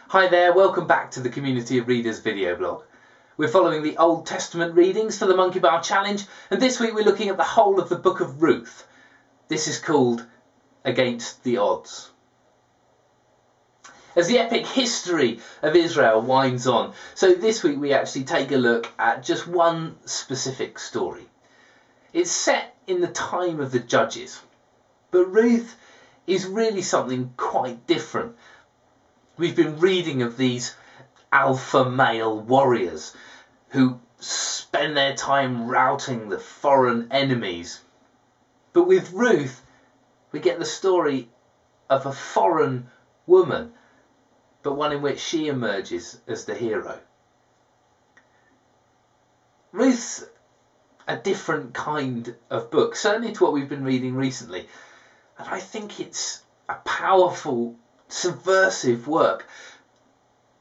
Hi there, welcome back to the Community of Readers video blog. We're following the Old Testament readings for the Monkey Bar Challenge, and this week we're looking at the whole of the book of Ruth. This is called Against the Odds. As the epic history of Israel winds on, so this week we actually take a look at just one specific story. It's set in the time of the Judges, but Ruth is really something quite different. We've been reading of these alpha male warriors who spend their time routing the foreign enemies. But with Ruth, we get the story of a foreign woman, but one in which she emerges as the hero. Ruth's a different kind of book, certainly to what we've been reading recently. And I think it's a powerful, subversive work,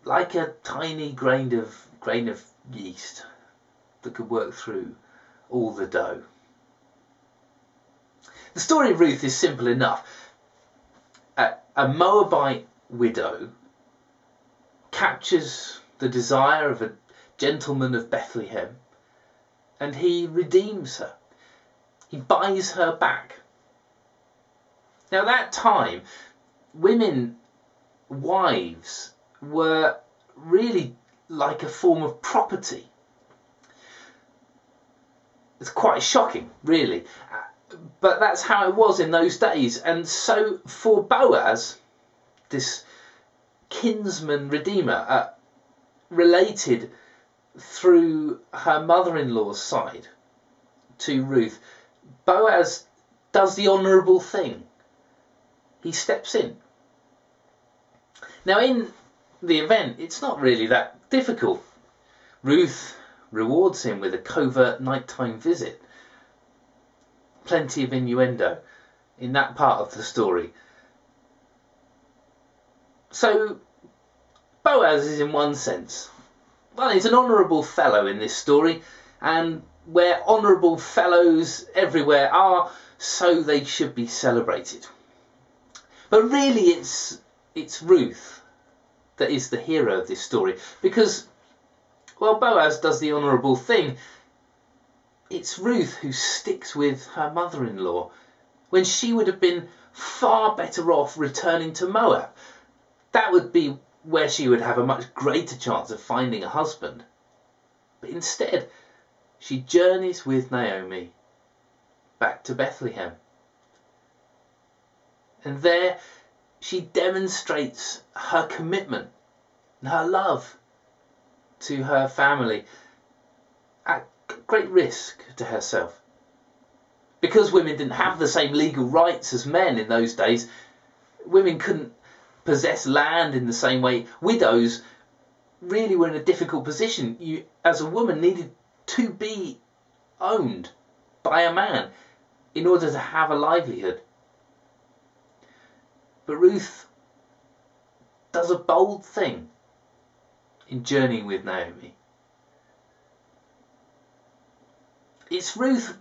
like a tiny grain of yeast that could work through all the dough. The story of Ruth is simple enough. A Moabite widow captures the desire of a gentleman of Bethlehem, and he redeems her. He buys her back. Now, at that time, wives were really like a form of property. It's quite shocking, really, but that's how it was in those days. And so for Boaz, this kinsman redeemer, related through her mother-in-law's side to Ruth, Boaz does the honourable thing. He steps in. Now, in the event, it's not really that difficult. Ruth rewards him with a covert nighttime visit. Plenty of innuendo in that part of the story. So, Boaz is, in one sense, well, he's an honourable fellow in this story, and where honourable fellows everywhere are, so they should be celebrated. But really, it's Ruth that is the hero of this story, because, well, Boaz does the honourable thing. It's Ruth who sticks with her mother-in-law when she would have been far better off returning to Moab. That would be where she would have a much greater chance of finding a husband. But instead, she journeys with Naomi back to Bethlehem. And there she demonstrates her commitment and her love to her family at great risk to herself. Because women didn't have the same legal rights as men in those days, women couldn't possess land in the same way. Widows really were in a difficult position. You, as a woman, needed to be owned by a man in order to have a livelihood. But Ruth does a bold thing in journeying with Naomi. It's Ruth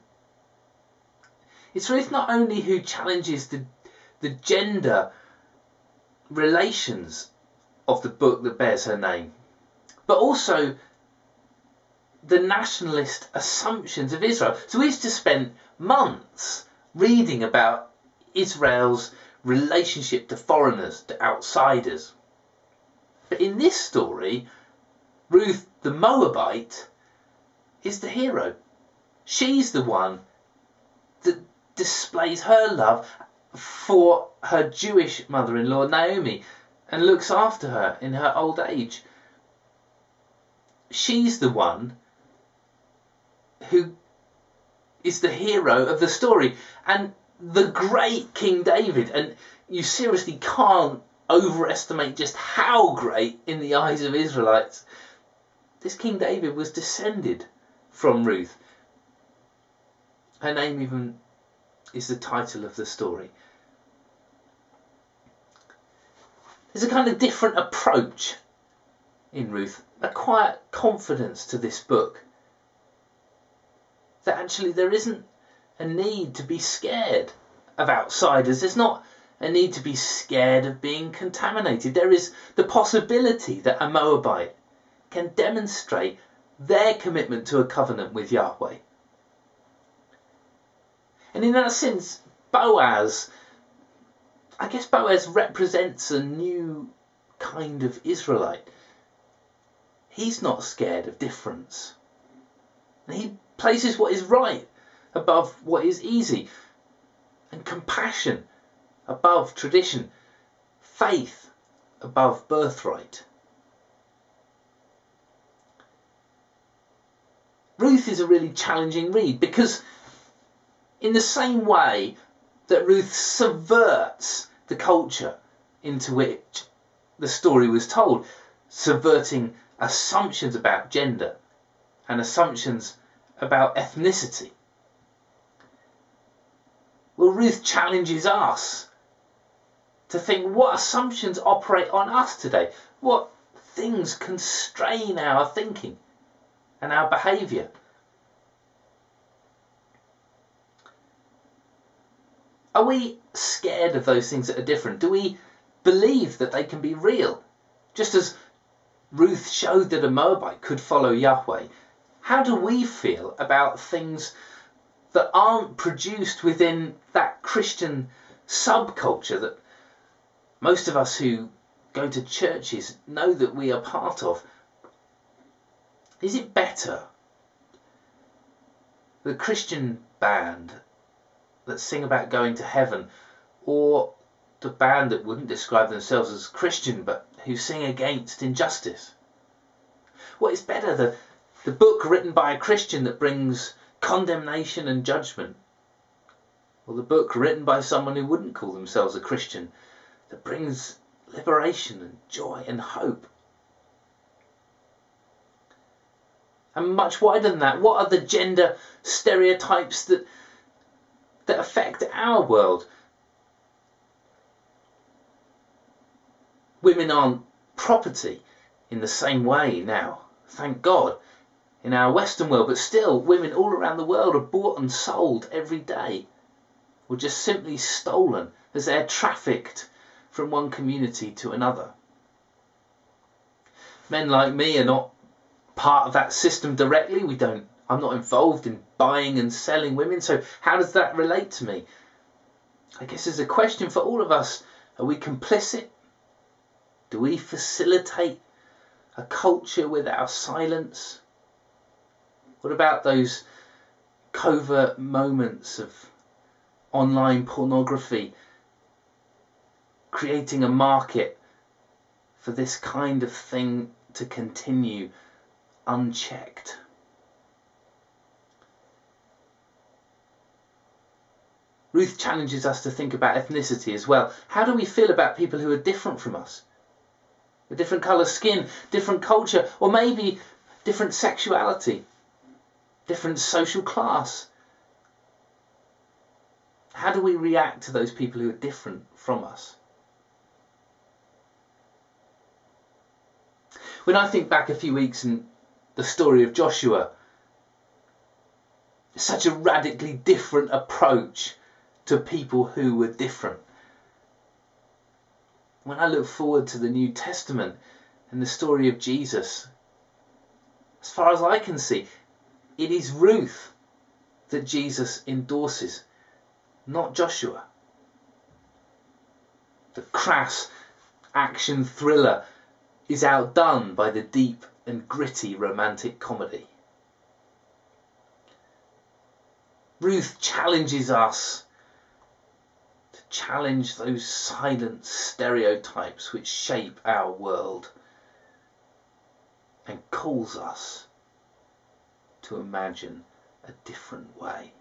not only who challenges the gender relations of the book that bears her name, but also the nationalist assumptions of Israel. So we've just spent months reading about Israel's relationship to foreigners, to outsiders. But in this story, Ruth the Moabite is the hero. She's the one that displays her love for her Jewish mother-in-law Naomi and looks after her in her old age. She's the one who is the hero of the story. And the great King David, and you seriously can't overestimate just how great in the eyes of Israelites, this King David was descended from Ruth. Her name even is the title of the story. There's a kind of different approach in Ruth, a quiet confidence to this book, that actually there isn't a need to be scared of outsiders. There's not a need to be scared of being contaminated. There is the possibility that a Moabite can demonstrate their commitment to a covenant with Yahweh. And in that sense, Boaz represents a new kind of Israelite. He's not scared of difference. He places what is right above what is easy, and compassion above tradition, faith above birthright. Ruth is a really challenging read, because in the same way that Ruth subverts the culture into which the story was told, subverting assumptions about gender and assumptions about ethnicity, well, Ruth challenges us to think, what assumptions operate on us today? What things constrain our thinking and our behaviour? Are we scared of those things that are different? Do we believe that they can be real? Just as Ruth showed that a Moabite could follow Yahweh, how do we feel about things that aren't produced within that Christian subculture that most of us who go to churches know that we are part of? Is it better the Christian band that sing about going to heaven, or the band that wouldn't describe themselves as Christian but who sing against injustice? What is better, the book written by a Christian that brings condemnation and judgment, or the book written by someone who wouldn't call themselves a Christian that brings liberation and joy and hope? And much wider than that, what are the gender stereotypes that affect our world? Women aren't property in the same way now, thank God, in our Western world, but still women all around the world are bought and sold every day, or just simply stolen as they're trafficked from one community to another. Men like me are not part of that system directly. I'm not involved in buying and selling women, so how does that relate to me? I guess there's a question for all of us. Are we complicit? Do we facilitate a culture with our silence? What about those covert moments of online pornography, creating a market for this kind of thing to continue unchecked? Ruth challenges us to think about ethnicity as well. How do we feel about people who are different from us? With different colour skin, different culture, or maybe different sexuality, different social class? How do we react to those people who are different from us? When I think back a few weeks in the story of Joshua, it's such a radically different approach to people who were different. When I look forward to the New Testament and the story of Jesus, as far as I can see, it is Ruth that Jesus endorses, not Joshua. The crass action thriller is outdone by the deep and gritty romantic comedy. Ruth challenges us to challenge those silent stereotypes which shape our world, and calls us to imagine a different way.